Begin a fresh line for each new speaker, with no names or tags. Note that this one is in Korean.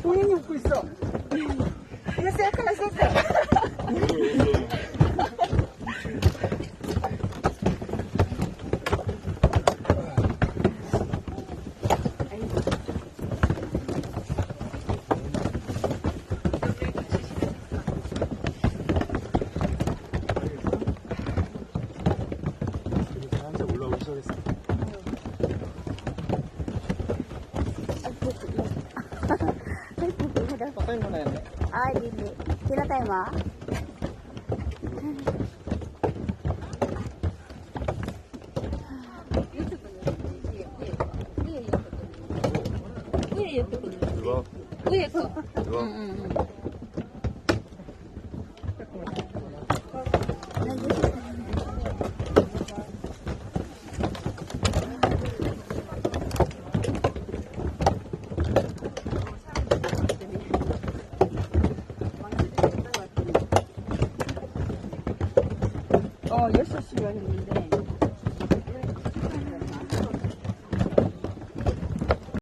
본인이 웃고 있어. 이거 셀카야, 셀카.
Ah, hindi. Sila tayo ma?
이거?
위에 거.
이거?
어, 6시간 했는데.